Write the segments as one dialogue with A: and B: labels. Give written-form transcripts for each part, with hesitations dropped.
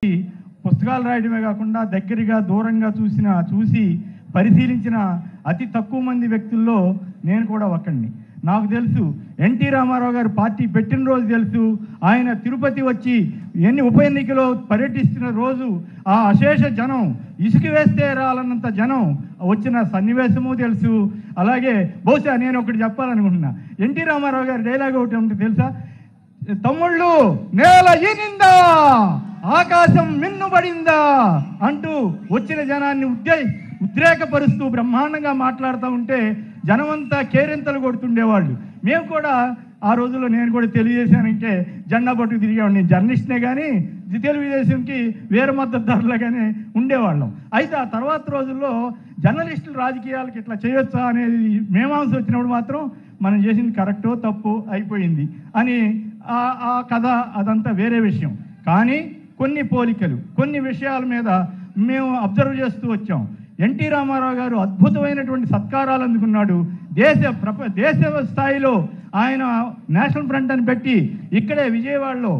A: పుస్తకాలు రాయడమే కాకుండా దగ్గరగా దూరంగా చూసి పరిశీలించిన అతి తక్కువ మంది వ్యక్తుల్లో నేను కూడా ఒకడిని. నాకు తెలుసు ఎన్టీ రామారావు గారు పార్టీ పెట్టిన రోజు తెలుసు, ఆయన తిరుపతి వచ్చి ఉప ఎన్నికలో పర్యటిస్తున్న రోజు ఆ అశేష జనం ఇసుక వేస్తే రాలన్నంత జనం వచ్చిన సన్నివేశము తెలుసు. అలాగే బహుశా నేను ఒకటి చెప్పాలనుకుంటున్నా, ఎన్టీ రామారావు గారి డైలాగ్ ఒకటి ఉంటుంది తెలుసా, తమ్ముళ్ళు నేల ఈనిందా ఆకాశం మిన్నుబడిందా అంటూ వచ్చిన జనాన్ని ఉద్రేకపరుస్తూ బ్రహ్మాండంగా మాట్లాడుతూ ఉంటే జనమంతా కేరింతలు కొడుతుండేవాళ్ళు. మేము కూడా ఆ రోజుల్లో నేను కూడా తెలియజేశానంటే జెండా పట్టుకు తిరిగేవాడిని. నేను జర్నలిస్ట్నే కానీ తెలుగుదేశంకి వేరే మద్దతుదారులుగానే ఉండేవాళ్ళం. అయితే ఆ తర్వాత రోజుల్లో జర్నలిస్టులు రాజకీయాలకు ఇట్లా చేయొచ్చా అనేది మీమాంస వచ్చినప్పుడు మాత్రం మనం చేసింది కరెక్టో తప్పు అయిపోయింది అని ఆ కథ అదంతా వేరే విషయం. కానీ కొన్ని పోలికలు కొన్ని విషయాల మీద మేము అబ్జర్వ్ చేస్తూ వచ్చాం. ఎన్టీ రామారావు గారు అద్భుతమైనటువంటి సత్కారాలు అందుకున్నాడు. దేశ స్థాయిలో ఆయన నేషనల్ ఫ్రంట్ అని పెట్టి ఇక్కడే విజయవాడలో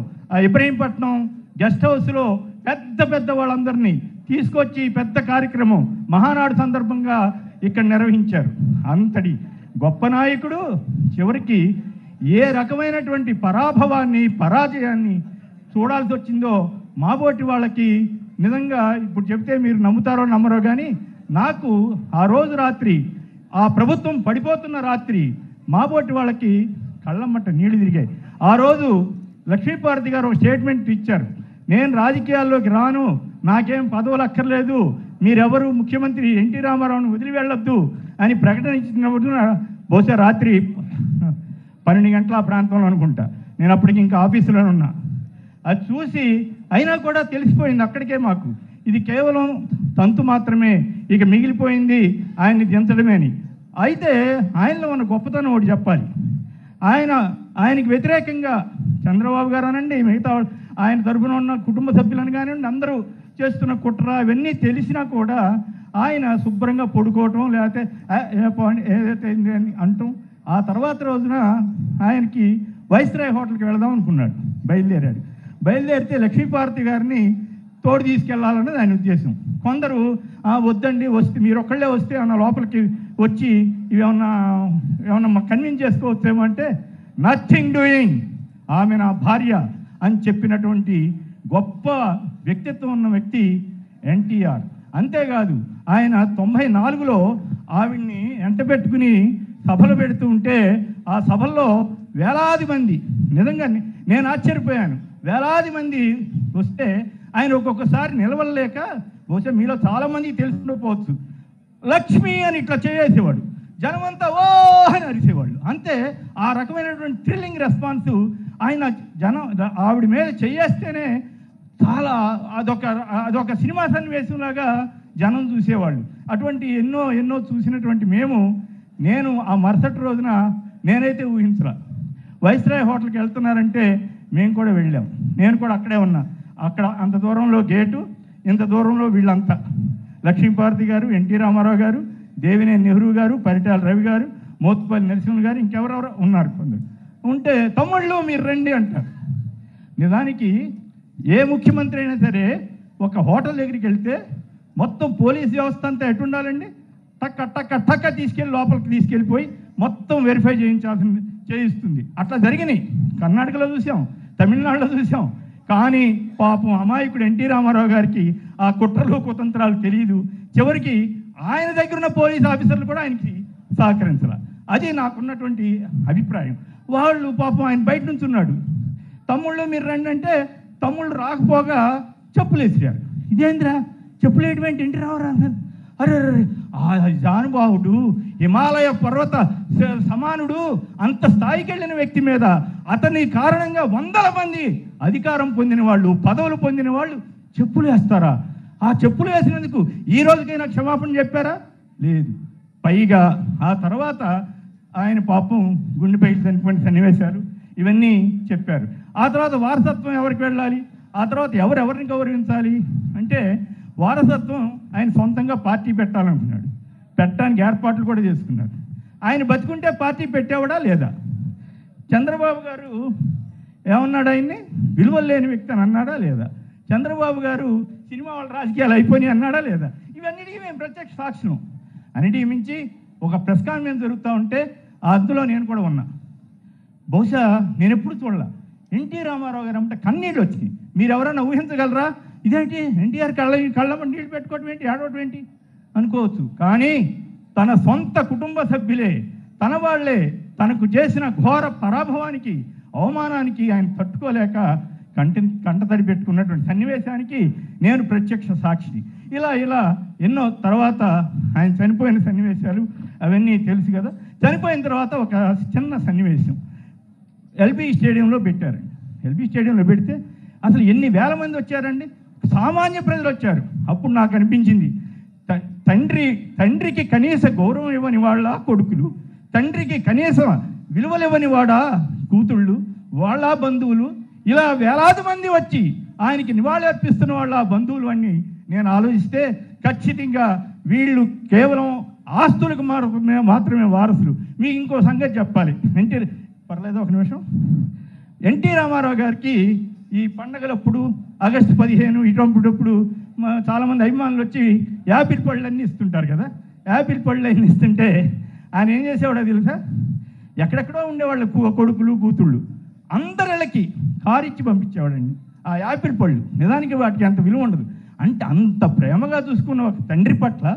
A: ఇబ్రహీంపట్నం గెస్ట్ హౌస్లో పెద్ద వాళ్ళందరినీ తీసుకొచ్చి పెద్ద కార్యక్రమం మహానాడు సందర్భంగా ఇక్కడ నిర్వహించారు. అంతటి గొప్ప నాయకుడు చివరికి ఏ రకమైనటువంటి పరాజయాన్ని చూడాల్సి వచ్చిందో మాబోటి వాళ్ళకి నిజంగా ఇప్పుడు చెప్తే మీరు నమ్ముతారో నమ్మరో కానీ నాకు ఆ రోజు రాత్రి ఆ ప్రభుత్వం పడిపోతున్న రాత్రి మాబోటి వాళ్ళకి కళ్ళమ్మట నీళ్లు తిరిగాయి. ఆ రోజు లక్ష్మీపార్వతి గారు ఒక స్టేట్మెంట్ ఇచ్చారు, నేను రాజకీయాల్లోకి రాను, నాకేం పదవులు అక్కర్లేదు, మీరెవరు ముఖ్యమంత్రి ఎన్టీ రామారావుని వదిలి వెళ్ళొద్దు అని ప్రకటన ఇచ్చినప్పుడు బహుశా రాత్రి 12 గంటల ప్రాంతంలో అనుకుంటా, నేను అప్పటికి ఇంకా ఆఫీసులోనే ఉన్నా. అది చూసి అయినా కూడా తెలిసిపోయింది అక్కడికే మాకు ఇది కేవలం తంతు మాత్రమే, ఇక మిగిలిపోయింది ఆయన్ని దించడమే అని. అయితే ఆయనలో ఉన్న గొప్పతనం ఒకటి చెప్పాలి. ఆయనకి వ్యతిరేకంగా చంద్రబాబు గారు అనండి, మిగతా ఆయన తరఫున ఉన్న కుటుంబ సభ్యులను కానివ్వండి అందరూ చేస్తున్న కుట్ర ఇవన్నీ తెలిసినా కూడా ఆయన శుభ్రంగా పడుకోవటం లేకపోతే ఏదైతే అని అంటాం. ఆ తర్వాత రోజున ఆయనకి వైస్రాయ్ హోటల్కి వెళదాం అనుకున్నాడు, బయలుదేరితే లక్ష్మీపార్వతి గారిని తోడు తీసుకెళ్లాలన్నది ఆయన ఉద్దేశం. కొందరు వద్దండి, వస్తే మీరు ఒక్కళ్ళే వస్తే ఏమన్నా లోపలికి వచ్చి ఏమన్నా కన్విన్స్ చేసుకోవచ్చేమో అంటే నథింగ్ డూయింగ్, ఆమె నా భార్య అని చెప్పినటువంటి గొప్ప వ్యక్తిత్వం ఉన్న వ్యక్తి ఎన్టీఆర్. అంతేకాదు ఆయన 94లో ఆవిడ్ని ఎంటబెట్టుకుని సభలు పెడుతూ ఉంటే ఆ సభల్లో వేలాది మంది, నిజంగా నేను ఆశ్చర్యపోయాను, వేలాది మంది వస్తే ఆయన ఒక్కొక్కసారి నిలవలేక, బహుశా మీలో చాలామందికి తెలుసుకుంటూ లక్ష్మి అని ఇట్లా చేసేవాడు, జనమంతా ఓ అని అరిసేవాళ్ళు. అంతే ఆ రకమైనటువంటి థ్రిల్లింగ్ రెస్పాన్స్ ఆయన ఆవిడ మీద చేస్తేనే చాలా అదొక సినిమా సన్నివేశంలాగా జనం చూసేవాళ్ళు. అటువంటి ఎన్నో చూసినటువంటి నేను ఆ మరుసటి రోజున నేనైతే ఊహించరా, వైస్రాయ్ హోటల్కి వెళ్తున్నారంటే మేము కూడా వెళ్ళాం, నేను కూడా అక్కడే ఉన్నా. అక్కడ అంత దూరంలో గేటు, ఇంత దూరంలో వీళ్ళంతా లక్ష్మీపార్వతి గారు, ఎన్టీ రామారావు గారు, దేవినేని నెహ్రూ గారు, పరిటాల రవి గారు, మోత్పల్లి నరసింహ గారు, ఇంకెవరెవరో ఉన్నారు కొందరు. ఉంటే తమ్ముళ్ళు మీరు రండి అంటారు. నిజానికి ఏ ముఖ్యమంత్రి అయినా సరే ఒక హోటల్ దగ్గరికి వెళ్తే మొత్తం పోలీస్ వ్యవస్థ అంతా ఎటుండాలండి, టక్క తీసుకెళ్ళి లోపలికి తీసుకెళ్ళిపోయి మొత్తం వెరిఫై చేయిస్తుంది. అట్లా జరిగినాయి. కర్ణాటకలో చూసాం, తమిళనాడులో చూసాం. కానీ పాపం అమాయకుడు ఎన్టీ రామారావు గారికి ఆ కుట్రలు కుతంత్రాలు తెలియదు. చివరికి ఆయన దగ్గర ఉన్న పోలీస్ ఆఫీసర్లు కూడా ఆయనకి సహకరించాల. అది నాకున్నటువంటి అభిప్రాయం. వాళ్ళు పాపం ఆయన బయట నుంచి ఉన్నాడు, తమ్ముళ్ళు మీరు రండి అంటే తమ్ముళ్ళు రాకపోగా చెప్పులు వేసారు. ఇదేంద్రా చెప్పులు వేయటమేంటి ఎన్టీ రామారావు? అరే ఆ జానుబాహుడు, హిమాలయ పర్వత సమానుడు, అంత స్థాయికి వెళ్ళిన వ్యక్తి మీద అతని కారణంగా 100 మంది అధికారం పొందిన వాళ్ళు, పదవులు పొందిన వాళ్ళు చెప్పులు వేస్తారా? ఆ చెప్పులు వేసినందుకు ఈ రోజుకైనా క్షమాపణ చెప్పారా? లేదు. పైగా ఆ తర్వాత ఆయన పాపం గుండెపై చనిపోయిన సన్నివేశాలు ఇవన్నీ చెప్పారు. ఆ తర్వాత వారసత్వం ఎవరికి వెళ్ళాలి, ఆ తర్వాత ఎవరెవరిని గౌరవించాలి అంటే వారసత్వం ఆయన సొంతంగా పార్టీ పెట్టాలనుకున్నాడు. పెట్టడానికి ఏర్పాట్లు కూడా చేసుకున్నాడు. ఆయన బతుకుంటే పార్టీ పెట్టేవాడా లేదా? చంద్రబాబు గారు ఏమన్నాడు, ఆయన్ని విలువలు లేని వ్యక్తి అని అన్నాడా లేదా? చంద్రబాబు గారు సినిమా వాళ్ళ రాజకీయాలు అయిపోయినాయి అన్నాడా లేదా? ఇవన్నిటికీ మేము ప్రత్యక్ష సాక్షులం. అన్నిటికి మించి ఒక ప్రెస్ కాన్ఫరెన్స్ జరుగుతూ ఉంటే అందులో నేను కూడా ఉన్నా. బహుశా నేను ఎప్పుడు చూడాల ఎన్టీ రామారావు గారు అంటే కన్నీళ్ళు వచ్చినాయి. మీరు ఎవరైనా ఊహించగలరా? ఇదేంటి ఎన్టీఆర్ కళ్ళ నీళ్ళు పెట్టుకోవటం ఏంటి, ఆడవటం ఏంటి అనుకోవచ్చు. కానీ తన సొంత కుటుంబ సభ్యులే, తన వాళ్లే తనకు చేసిన ఘోర పరాభవానికి, అవమానానికి ఆయన తట్టుకోలేక కంటతడి పెట్టుకున్నటువంటి సన్నివేశానికి నేను ప్రత్యక్ష సాక్షిని. ఇలా ఎన్నో తర్వాత ఆయన చనిపోయిన సన్నివేశాలు అవన్నీ తెలుసు కదా. చనిపోయిన తర్వాత ఒక చిన్న సన్నివేశం ఎల్బీ స్టేడియంలో పెట్టారండి. ఎల్బీ స్టేడియంలో పెడితే అసలు ఎన్ని వేల మంది వచ్చారండి, సామాన్య ప్రజలు వచ్చారు. అప్పుడు నాకు అనిపించింది, తండ్రికి కనీస గౌరవం ఇవ్వని వాళ్ళ కొడుకులు, తండ్రికి కనీస విలువలు ఇవ్వని వాడా కూతుళ్ళు, వాళ్ళ బంధువులు, ఇలా వేలాది మంది వచ్చి ఆయనకి నివాళి అర్పిస్తున్న వాళ్ళ బంధువులు అన్నీ నేను ఆలోచిస్తే ఖచ్చితంగా వీళ్ళు కేవలం ఆస్తులకు మాత్రమే వారసులు. మీకు ఇంకో సంగతి చెప్పాలి. పర్లేదు ఒక నిమిషం. ఎన్టీ రామారావు గారికి ఈ పండగలప్పుడు ఆగస్టు 15 ఇటువంటిప్పుడు చాలామంది అభిమానులు వచ్చి యాపిల్ పళ్ళు అన్నీ ఇస్తుంటారు కదా. యాపిల్ పళ్ళు అన్నీ ఇస్తుంటే ఆయన ఏం చేసేవాడో తెలుసా? ఎక్కడెక్కడో ఉండేవాళ్ళు కొడుకులు కూతుళ్ళు అందరిళ్ళకి కారిచ్చి పంపించేవాడండి ఆ యాపిల్ పళ్ళు. నిజానికి వాటికి అంత విలువ ఉండదు. అంటే అంత ప్రేమగా చూసుకున్న ఒక తండ్రి పట్ల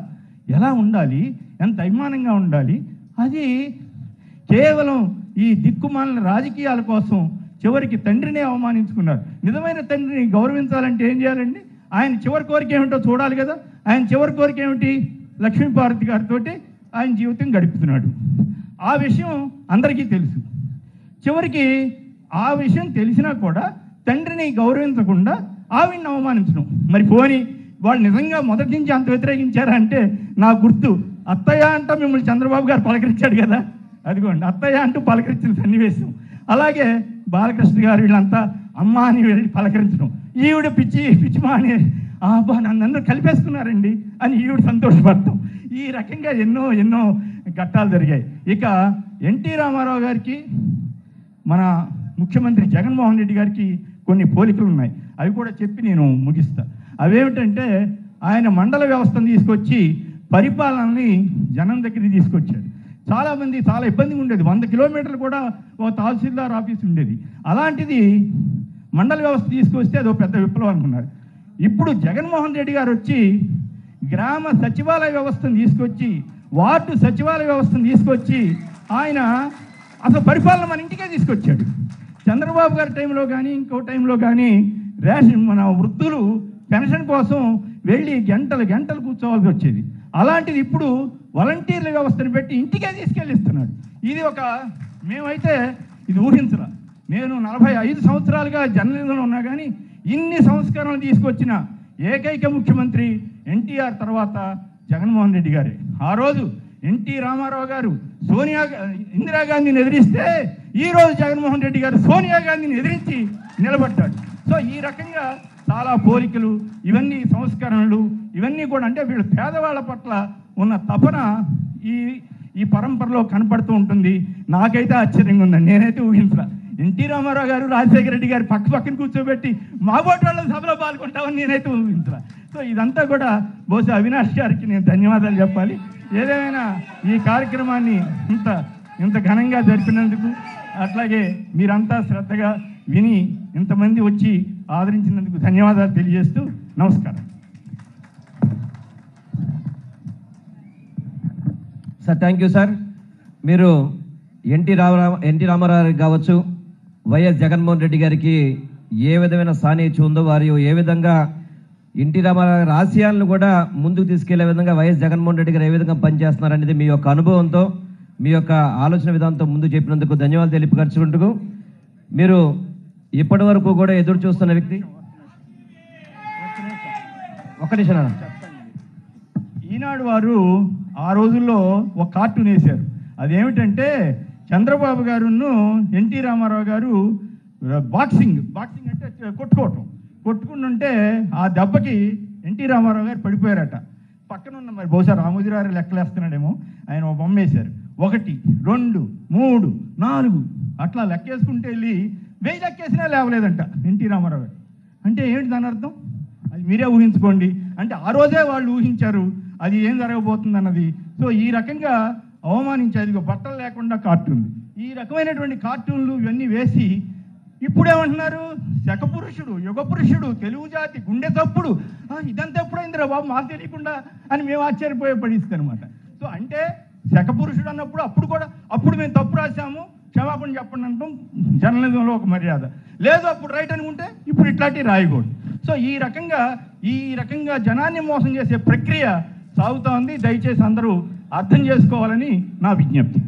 A: ఎలా ఉండాలి, ఎంత అభిమానంగా ఉండాలి. అది కేవలం ఈ దిక్కుమాలిన రాజకీయాల కోసం చివరికి తండ్రినే అవమానించుకున్నారు. నిజమైన తండ్రిని గౌరవించాలంటే ఏం చేయాలండి? ఆయన చివరి కోరిక ఏమిటో చూడాలి కదా. ఆయన చివరి కోరిక ఏమిటి? లక్ష్మీపార్వతి గారితో ఆయన జీవితం గడుపుతున్నాడు. ఆ విషయం అందరికీ తెలుసు. చివరికి ఆ విషయం తెలిసినా కూడా తండ్రిని గౌరవించకుండా ఆవిడ్ని అవమానించడం. మరి పోని వాళ్ళు నిజంగా మొదటి నుంచి అంత వ్యతిరేకించారా అంటే నా గుర్తు అత్తయ్య అంట మిమ్మల్ని చంద్రబాబు గారు పలకరించాడు కదా, అదిగోండి అత్తయ్య అంటూ పలకరించిన సన్నివేశం. అలాగే బాలకృష్ణ గారు వీళ్ళంతా అమ్మ అని వెళ్ళి పలకరించడం, ఈవిడ పిచ్చిమా అని నన్ను కలిపేసుకున్నారండి అని ఈవిడ సంతోషపడతాం. ఈ రకంగా ఎన్నో ఘట్టాలు జరిగాయి. ఇక ఎన్టీ రామారావు గారికి మన ముఖ్యమంత్రి జగన్మోహన్ రెడ్డి గారికి కొన్ని పోలికలు ఉన్నాయి. అవి కూడా చెప్పి నేను ముగిస్తా. అవేమిటంటే ఆయన మండల వ్యవస్థను తీసుకొచ్చి పరిపాలనని జనం దగ్గరికి తీసుకొచ్చాడు. చాలామంది చాలా ఇబ్బందిగా ఉండేది. 100 కిలోమీటర్లు కూడా ఒక తహసీల్దార్ ఆఫీస్ ఉండేది. అలాంటిది మండల వ్యవస్థ తీసుకొస్తే అది ఒక పెద్ద విప్లవం అనుకున్నారు. ఇప్పుడు జగన్మోహన్ రెడ్డి గారు వచ్చి గ్రామ సచివాలయ వ్యవస్థను తీసుకొచ్చి, వార్డు సచివాలయ వ్యవస్థను తీసుకొచ్చి ఆయన అసలు పరిపాలన మన ఇంటికే తీసుకొచ్చాడు. చంద్రబాబు గారి టైంలో కానీ ఇంకో టైంలో కానీ మన వృద్ధులు పెన్షన్ కోసం వెళ్ళి గంటలు కూర్చోవాల్సి వచ్చేది. అలాంటిది ఇప్పుడు వాలంటీర్ల వ్యవస్థను పెట్టి ఇంటికే తీసుకెళ్ళిస్తున్నాడు. ఇది మేమైతే ఇది ఊహించరా. నేను 45 సంవత్సరాలుగా జర్నలిజంలో ఉన్నా కానీ ఇన్ని సంస్కరణలు తీసుకొచ్చిన ఏకైక ముఖ్యమంత్రి ఎన్టీఆర్ తర్వాత జగన్మోహన్ రెడ్డి గారే. ఆ రోజు ఎన్టీ రామారావు గారు ఇందిరాగాంధీని ఎదిరిస్తే ఈరోజు జగన్మోహన్ రెడ్డి గారు సోనియా గాంధీని ఎదిరించి నిలబడ్డాడు. సో ఈ రకంగా చాలా పోలికలు, ఇవన్నీ సంస్కరణలు, ఇవన్నీ కూడా అంటే వీళ్ళు పేదవాళ్ళ పట్ల ఉన్న తపన ఈ పరంపరలో కనపడుతూ ఉంటుంది. నాకైతే ఆశ్చర్యంగా ఉందండి. నేనైతే ఊహించరా. ఎన్టీ రామారావు గారు రాజశేఖర రెడ్డి గారు పక్కన కూర్చోబెట్టి మా బోటి వాళ్ళ సభలో పాల్గొంటామని నేనైతే ఊహించరా. సో ఇదంతా కూడా బహుశా అవినాష్ గారికి నేను ధన్యవాదాలు చెప్పాలి. ఏదేమైనా ఈ కార్యక్రమాన్ని ఇంత ఘనంగా జరిపినందుకు, అట్లాగే మీరంతా శ్రద్ధగా విని ఇంతమంది వచ్చి ఆదరించినందుకు ధన్యవాదాలు తెలియజేస్తూ నమస్కారం.
B: Sir thank you sir. మీరు ఎన్టీ రామారావు కావచ్చు, వైఎస్ జగన్మోహన్ రెడ్డి గారికి ఏ విధమైన సాన్నిధ్యం ఉందో, వారు ఏ విధంగా ఎన్టీ రామారావు గారి ఆశయాలను కూడా ముందుకు తీసుకెళ్లే విధంగా వైఎస్ జగన్మోహన్ రెడ్డి గారు ఏ విధంగా పనిచేస్తున్నారనేది మీ యొక్క అనుభవంతో, మీ యొక్క ఆలోచన విధానంతో ముందు చెప్పినందుకు ధన్యవాదాలు తెలియపరుచుకుంటూ, మీరు ఇప్పటి వరకు కూడా ఎదురు చూస్తున్న వ్యక్తి ఒక్క నిమిషం.
A: ఈనాడు వారు ఆ రోజుల్లో ఒక కార్టూన్ వేశారు. అదేమిటంటే చంద్రబాబు గారును ఎన్టీ రామారావు గారు బాక్సింగ్ అంటే కొట్టుకుంటుంటే ఆ దెబ్బకి ఎన్టీ రామారావు గారు పడిపోయారట. పక్కన ఉన్న మరి బహుశా రామోజీరావు లెక్కలేస్తున్నాడేమో, ఆయన ఒక బొమ్మ వేశారు. 1 2 3 4 అట్లా లెక్కేసుకుంటే వెళ్ళి 1000 లెక్కేసినా లేవలేదంట ఎన్టీ రామారావు గారు. అంటే ఏంటి దాని అర్థం? అది మీరే ఊహించుకోండి. అంటే ఆ రోజే వాళ్ళు ఊహించారు అది ఏం జరగబోతుంది అన్నది. సో ఈ రకంగా అవమానించేది, బట్టలు లేకుండా కార్టూన్, ఈ రకమైనటువంటి కార్టూన్లు ఇవన్నీ వేసి ఇప్పుడేమంటున్నారు, శకపురుషుడు, యుగపురుషుడు, తెలుగు జాతి గుండె తప్పుడు, ఇదంతా ఎప్పుడైందిరా బాబు మాకు తెలియకుండా అని మేము ఆశ్చర్యపోయే పరిస్థితి అనమాట. సో అంటే శకపురుషుడు అన్నప్పుడు అప్పుడు మేము తప్పు రాసాము, క్షమాపణ చెప్పండి అంటాం జర్నలిజంలో ఒక మర్యాద. లేదు అప్పుడు రైట్ అనుకుంటే ఇప్పుడు ఇట్లాంటివి రాయకూడదు. సో ఈ రకంగా జనాన్ని మోసం చేసే ప్రక్రియ సాగుతూ ఉంది. దయచేసి అందరూ అర్థం చేసుకోవాలని నా విజ్ఞప్తి.